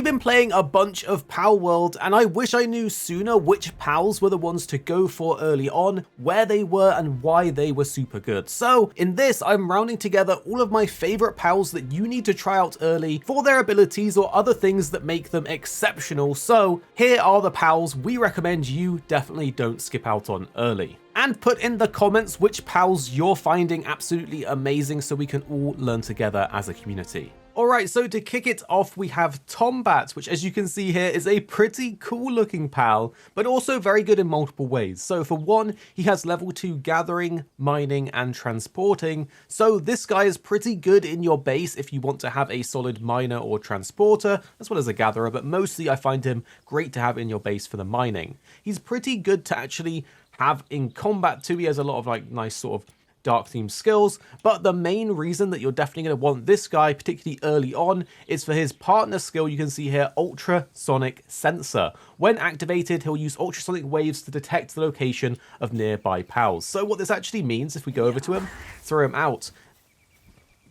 been playing a bunch of Palworld, and I wish I knew sooner which pals were the ones to go for early on, where they were and why they were super good. So in this, I'm rounding together all of my favorite pals that you need to try out early for their abilities or other things that make them exceptional. So here are the pals we recommend you definitely don't skip out on early. And put in the comments which pals you're finding absolutely amazing so we can all learn together as a community. Alright, so to kick it off, we have Tombat, which as you can see here is a pretty cool looking pal, but also very good in multiple ways. So for one, he has level 2 gathering, mining, and transporting. So this guy is pretty good in your base if you want to have a solid miner or transporter, as well as a gatherer, but mostly I find him great to have in your base for the mining. He's pretty good to actually have in combat too. He has a lot of like nice sort of dark themed skills, but the main reason that you're definitely going to want this guy, particularly early on, is for his partner skill. You can see here, ultrasonic sensor. When activated, he'll use ultrasonic waves to detect the location of nearby pals. So what this actually means, if we go over to him, throw him out,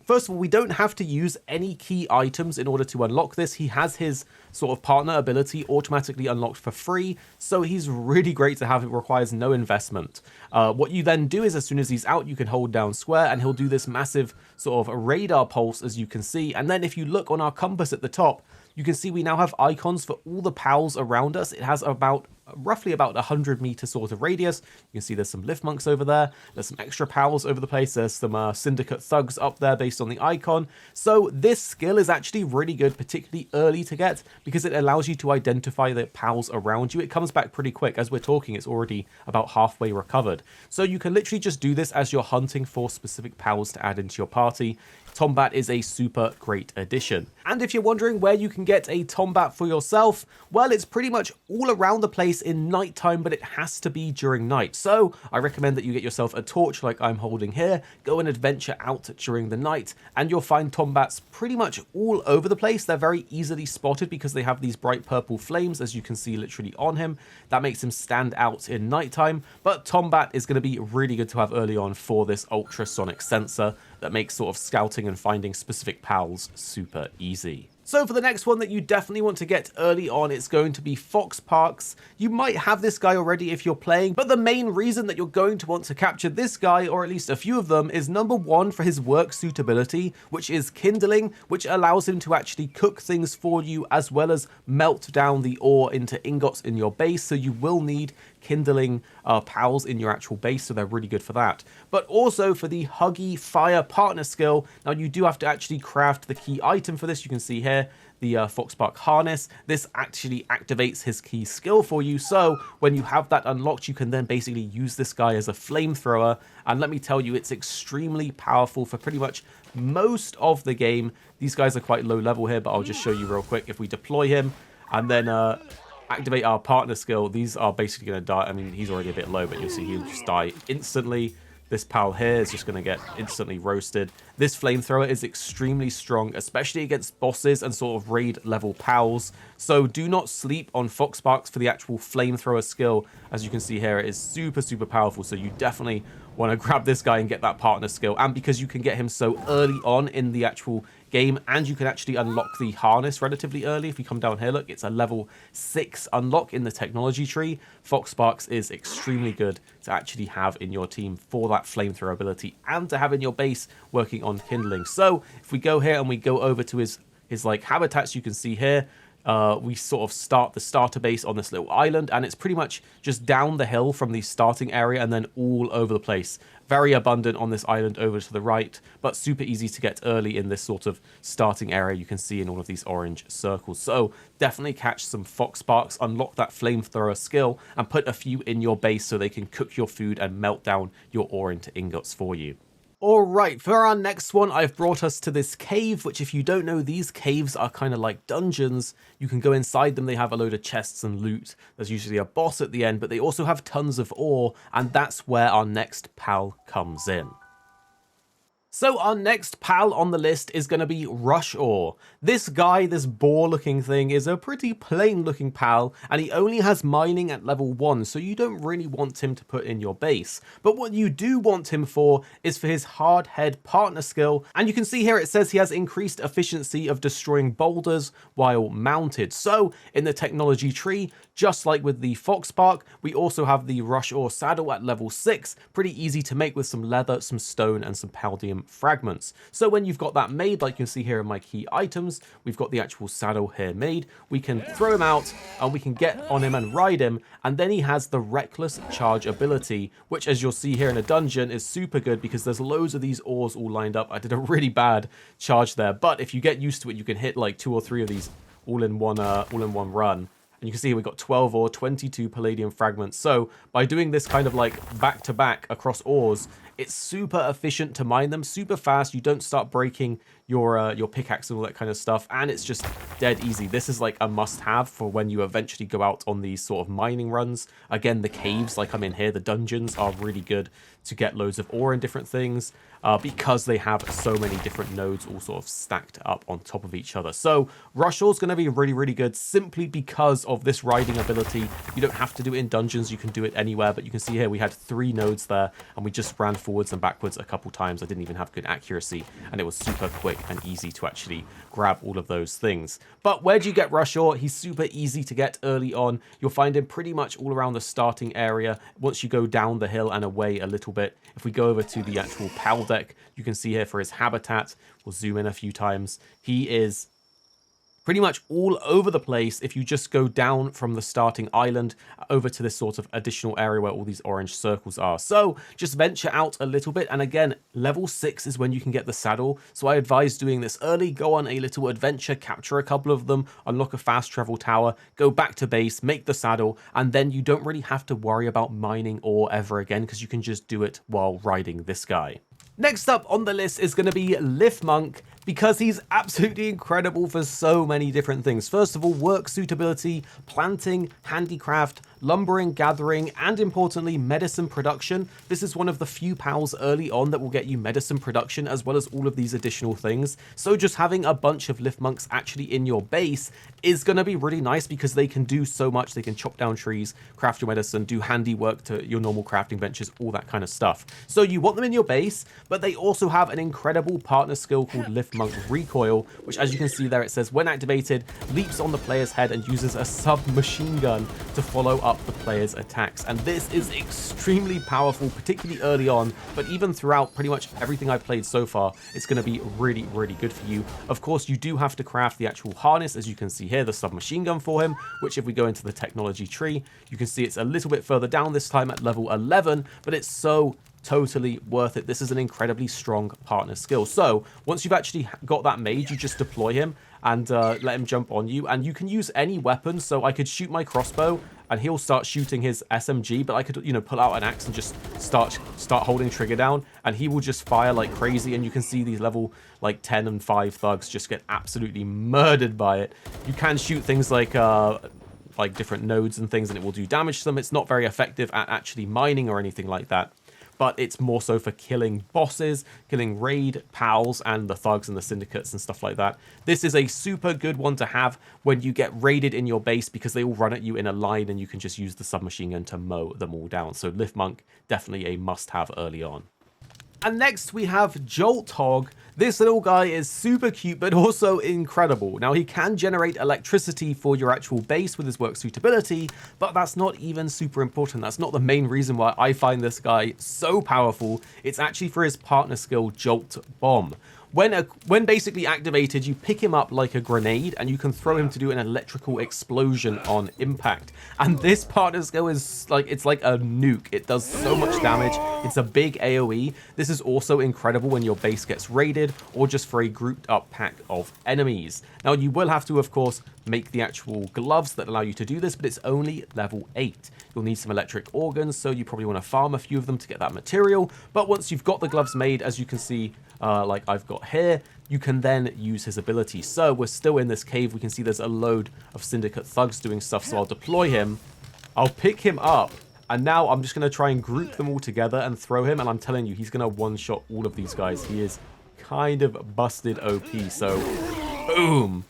first of all, we don't have to use any key items in order to unlock this. He has his sort of partner ability automatically unlocked for free, so he's really great to have. It requires no investment. What you then do is as soon as he's out, you can hold down square and he'll do this massive sort of radar pulse, as you can see. And then if you look on our compass at the top, you can see we now have icons for all the pals around us. It has roughly about 100 meter sort of radius. You can see there's some Lifmunks over there. There's some extra pals over the place. There's some syndicate thugs up there based on the icon. So this skill is actually really good, particularly early to get, because it allows you to identify the pals around you. It comes back pretty quick. As we're talking, it's already about halfway recovered. So you can literally just do this as you're hunting for specific pals to add into your party. Tombat is a super great addition. And if you're wondering where you can get a Tombat for yourself, well, it's pretty much all around the place in nighttime, but it has to be during night. So I recommend that you get yourself a torch like I'm holding here, go and adventure out during the night, and you'll find Tombats pretty much all over the place. They're very easily spotted because they have these bright purple flames, as you can see literally on him. That makes him stand out in nighttime, but Tombat is going to be really good to have early on for this ultrasonic sensor that makes sort of scouting and finding specific pals super easy. So for the next one that you definitely want to get early on, it's going to be Foxparks. You might have this guy already if you're playing, but the main reason that you're going to want to capture this guy, or at least a few of them, is number one, for his work suitability, which is kindling, which allows him to actually cook things for you as well as melt down the ore into ingots in your base. So you will need kindling pals in your actual base, so they're really good for that. But also for the Huggy Fire partner skill. Now you do have to actually craft the key item for this. You can see here the Foxpark harness. This actually activates his key skill for you, so when you have that unlocked, you can then basically use this guy as a flamethrower, and let me tell you, it's extremely powerful for pretty much most of the game. These guys are quite low level here, but I'll just show you real quick. If we deploy him and then activate our partner skill, these are basically going to die. I mean, he's already a bit low, but you'll see he'll just die instantly. This pal here is just going to get instantly roasted. This flamethrower is extremely strong, especially against bosses and sort of raid level pals. So do not sleep on Foxparks for the actual flamethrower skill. As you can see here, it is super, super powerful. So you definitely want to grab this guy and get that partner skill. And because you can get him so early on in the actual game, and you can actually unlock the harness relatively early. If you come down here, look, it's a level 6 unlock in the technology tree. Foxparks is extremely good to actually have in your team for that flamethrower ability and to have in your base working on kindling. So if we go here and we go over to his like habitats, you can see here, we sort of start the starter base on this little island, and it's pretty much just down the hill from the starting area and then all over the place. Very abundant on this island over to the right, but super easy to get early in this sort of starting area you can see in all of these orange circles. So definitely catch some Foxparks, unlock that flamethrower skill, and put a few in your base so they can cook your food and melt down your ore into ingots for you. Alright, for our next one, I've brought us to this cave, which if you don't know, these caves are kind of like dungeons. You can go inside them, they have a load of chests and loot. There's usually a boss at the end, but they also have tons of ore, and that's where our next pal comes in. So our next pal on the list is going to be Rushoar. This guy, this boar looking thing, is a pretty plain looking pal, and he only has mining at level 1, so you don't really want him to put in your base. But what you do want him for is for his hard head partner skill, and you can see here it says he has increased efficiency of destroying boulders while mounted. So in the technology tree, just like with the Foxpark, we also have the Rushoar saddle at level 6, pretty easy to make with some leather, some stone, and some paldium fragments. So when you've got that made, like you can see here in my key items, we've got the actual saddle here made. We can throw him out and we can get on him and ride him, and then he has the reckless charge ability, which as you'll see here in a dungeon is super good because there's loads of these ores all lined up. I did a really bad charge there, but if you get used to it, you can hit like 2 or 3 of these all in one run. And you can see here we've got 12 ore, 22 palladium fragments. So by doing this kind of like back to back across ores, it's super efficient to mine them, super fast. You don't start breaking your pickaxe and all that kind of stuff, and it's just dead easy. This is like a must-have for when you eventually go out on these sort of mining runs. Again, the caves, like I'm in here, the dungeons are really good to get loads of ore and different things because they have so many different nodes all sort of stacked up on top of each other. So Rushoar's going to be really, really good simply because of this riding ability. You don't have to do it in dungeons, you can do it anywhere, but you can see here we had 3 nodes there and we just ran forwards and backwards a couple times. I didn't even have good accuracy, and it was super quick and easy to actually grab all of those things. But where do you get Rushoar? He's super easy to get early on. You'll find him pretty much all around the starting area. Once you go down the hill and away a little bit, if we go over to the actual PAL deck, you can see here for his habitat, we'll zoom in a few times, he is pretty much all over the place. If you just go down from the starting island over to this sort of additional area where all these orange circles are. So just venture out a little bit. And again, level 6 is when you can get the saddle. So I advise doing this early, go on a little adventure, capture a couple of them, unlock a fast travel tower, go back to base, make the saddle, and then you don't really have to worry about mining ore ever again because you can just do it while riding this guy. Next up on the list is going to be Lifmunk, because he's absolutely incredible for so many different things. First of all, work suitability, planting, handicraft, lumbering, gathering, and importantly, medicine production. This is one of the few pals early on that will get you medicine production as well as all of these additional things. So just having a bunch of Lifmunks actually in your base is going to be really nice because they can do so much. They can chop down trees, craft your medicine, do handiwork to your normal crafting benches, all that kind of stuff. So you want them in your base, but they also have an incredible partner skill called Lifmunk Recoil, which as you can see there, it says when activated, leaps on the player's head and uses a submachine gun to follow up the player's attacks. And this is extremely powerful, particularly early on, but even throughout pretty much everything I've played so far, it's going to be really, really good for you. Of course, you do have to craft the actual harness, as you can see here, the submachine gun for him, which if we go into the technology tree, you can see it's a little bit further down this time at level 11, but it's so totally worth it. This is an incredibly strong partner skill. So once you've actually got that made, you just deploy him and let him jump on you, and you can use any weapon. So I could shoot my crossbow and he'll start shooting his SMG, but I could, you know, pull out an axe and just start holding trigger down and he will just fire like crazy. And you can see these level like 10 and 5 thugs just get absolutely murdered by it. You can shoot things like different nodes and things and it will do damage to them. It's not very effective at actually mining or anything like that, but it's more so for killing bosses, killing raid pals and the thugs and the syndicates and stuff like that. This is a super good one to have when you get raided in your base because they all run at you in a line and you can just use the submachine gun to mow them all down. So Lifmunk, definitely a must-have early on. And next we have Jolthog. This little guy is super cute, but also incredible. Now, he can generate electricity for your actual base with his work suitability, but that's not even super important. That's not the main reason why I find this guy so powerful. It's actually for his partner skill, Jolt Bomb. When basically activated, you pick him up like a grenade and you can throw him to do an electrical explosion on impact. And this partner skill is like, it's like a nuke. It does so much damage. It's a big AoE. This is also incredible when your base gets raided or just for a grouped up pack of enemies. Now, you will have to, of course, make the actual gloves that allow you to do this, but it's only level 8. You'll need some electric organs, so you probably want to farm a few of them to get that material. But once you've got the gloves made, as you can see, like I've got here, you can then use his ability. So we're still in this cave. We can see there's a load of syndicate thugs doing stuff, so I'll deploy him. I'll pick him up, And now I'm just going to try and group them all together and throw him. And I'm telling you, he's going to one-shot all of these guys. He is kind of busted OP. So, boom.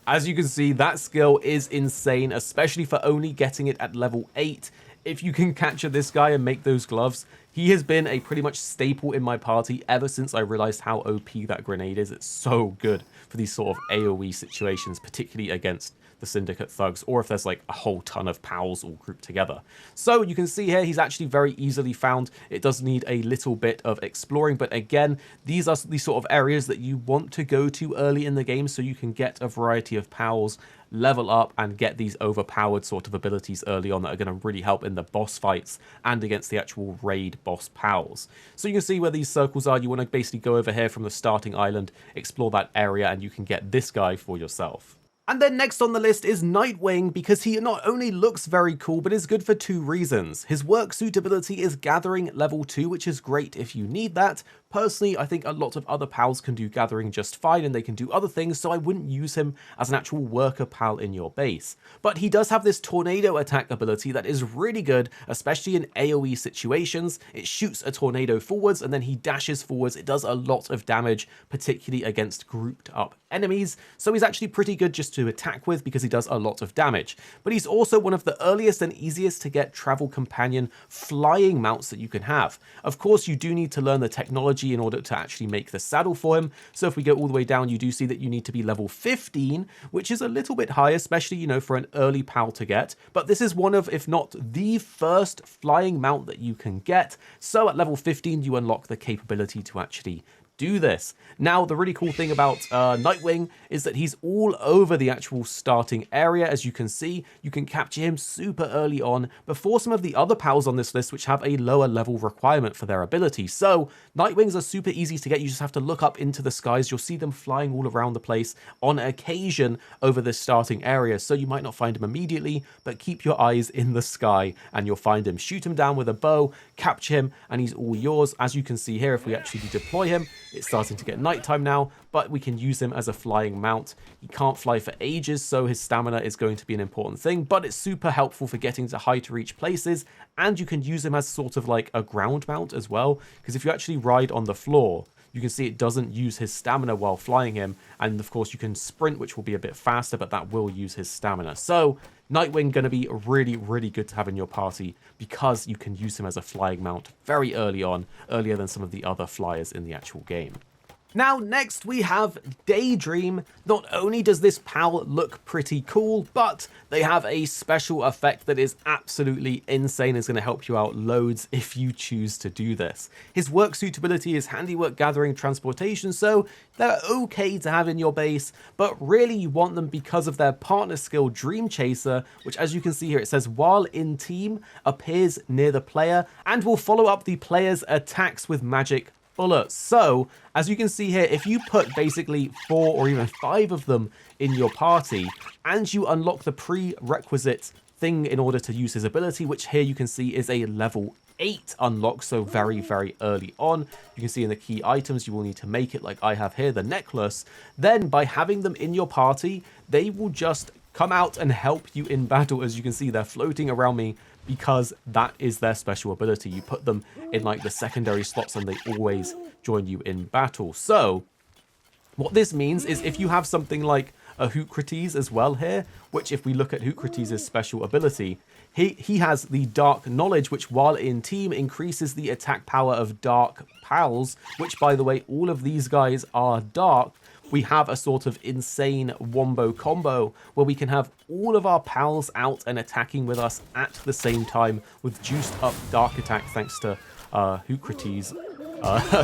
As you can see, that skill is insane, especially for only getting it at level 8. If you can capture this guy and make those gloves, he has been a pretty much staple in my party ever since I realized how OP that grenade is. It's so good for these sort of AoE situations, particularly against the Syndicate thugs, or if there's like a whole ton of PALs all grouped together. So you can see here, he's actually very easily found. It does need a little bit of exploring, but again, these are the sort of areas that you want to go to early in the game so you can get a variety of PALs, level up, and get these overpowered sort of abilities early on that are going to really help in the boss fights and against the actual raid boss PALs. So you can see where these circles are. You want to basically go over here from the starting island, explore that area, and you can get this guy for yourself. And then next on the list is Nitewing, because he not only looks very cool, but is good for 2 reasons. His work suitability is gathering level 2, which is great if you need that. Personally, I think a lot of other pals can do gathering just fine and they can do other things, so I wouldn't use him as an actual worker pal in your base. But he does have this tornado attack ability that is really good, especially in AoE situations. It shoots a tornado forwards and then he dashes forwards. It does a lot of damage, particularly against grouped up enemies. So he's actually pretty good just to attack with because he does a lot of damage. But he's also one of the earliest and easiest to get travel companion flying mounts that you can have. Of course, you do need to learn the technology in order to actually make the saddle for him. So if we go all the way down, you do see that you need to be level 15, which is a little bit high, especially, you know, for an early pal to get. But this is one of, if not the first flying mount that you can get. So at level 15, you unlock the capability to actually do this. Now, the really cool thing about Nitewing is that he's all over the actual starting area. As you can see, you can capture him super early on before some of the other pals on this list, which have a lower level requirement for their ability. So Nitewings are super easy to get. You just have to look up into the skies. You'll see them flying all around the place on occasion over this starting area. So you might not find him immediately, but keep your eyes in the sky and you'll find him. Shoot him down with a bow, capture him, and he's all yours. As you can see here, if we actually deploy him, it's starting to get nighttime now, but we can use him as a flying mount. He can't fly for ages, so his stamina is going to be an important thing, but it's super helpful for getting to high to reach places, and you can use him as sort of like a ground mount as well, because if you actually ride on the floor, you can see it doesn't use his stamina while flying him, and of course you can sprint, which will be a bit faster, but that will use his stamina. So Nitewing going to be really, really good to have in your party because you can use him as a flying mount very early on, earlier than some of the other flyers in the actual game. Now, next we have Daedream. Not only does this pal look pretty cool, but they have a special effect that is absolutely insane. It's going to help you out loads if you choose to do this. His work suitability is handiwork, gathering, transportation, so they're okay to have in your base, but really you want them because of their partner skill, Dream Chaser, which, as you can see here, it says while in team, appears near the player and will follow up the player's attacks with magic bullets. So as you can see here, if you put basically 4 or even 5 of them in your party and you unlock the prerequisite thing in order to use his ability, which here you can see is a level 8 unlock, so very, very early on. You can see in the key items you will need to make it, like I have here, the necklace. Then by having them in your party, they will just come out and help you in battle. As you can see, they're floating around me because that is their special ability. You put them in like the secondary slots and they always join you in battle. So what this means is if you have something like a Arekkz as well here, which if we look at Arekkz' special ability, he has the Dark Knowledge, which while in team increases the attack power of Dark Pals, which by the way, all of these guys are dark. We have a sort of insane WOMBO combo where we can have all of our pals out and attacking with us at the same time with juiced up dark attack thanks to Arekkz'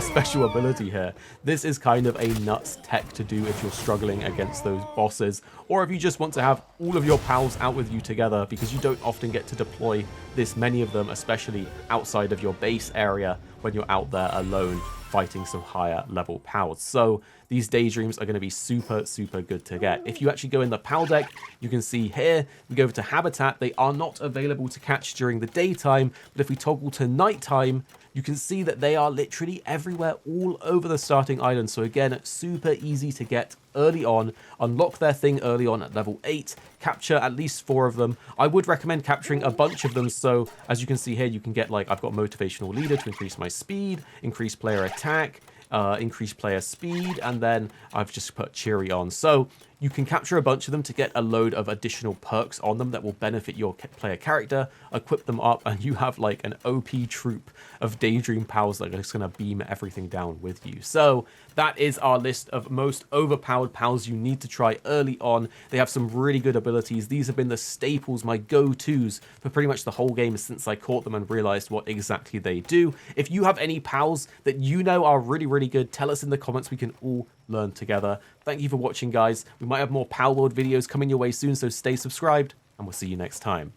special ability here. This is kind of a nuts tech to do if you're struggling against those bosses, or if you just want to have all of your pals out with you together, because you don't often get to deploy this many of them, especially outside of your base area when you're out there alone fighting some higher level pals. So these Daedreams are going to be super, super good to get. If you actually go in the pal deck, you can see here, we go over to Habitat. They are not available to catch during the daytime, but if we toggle to nighttime, you can see that they are literally everywhere all over the starting island. So again, super easy to get early on, unlock their thing early on at level 8, capture at least 4 of them. I would recommend capturing a bunch of them, so as you can see here, you can get, like, I've got Motivational Leader to increase my speed, increase player attack, increase player speed, and then I've just put Cheery on. So you can capture a bunch of them to get a load of additional perks on them that will benefit your player character, equip them up, and you have like an OP troop of Daedream pals that are just going to beam everything down with you. So that is our list of most overpowered pals you need to try early on. They have some really good abilities. These have been the staples, my go-tos for pretty much the whole game since I caught them and realized what exactly they do. If you have any pals that you know are really, really good, tell us in the comments. We can all learn together. Thank you for watching, guys. We might have more Palworld videos coming your way soon, so stay subscribed, and we'll see you next time.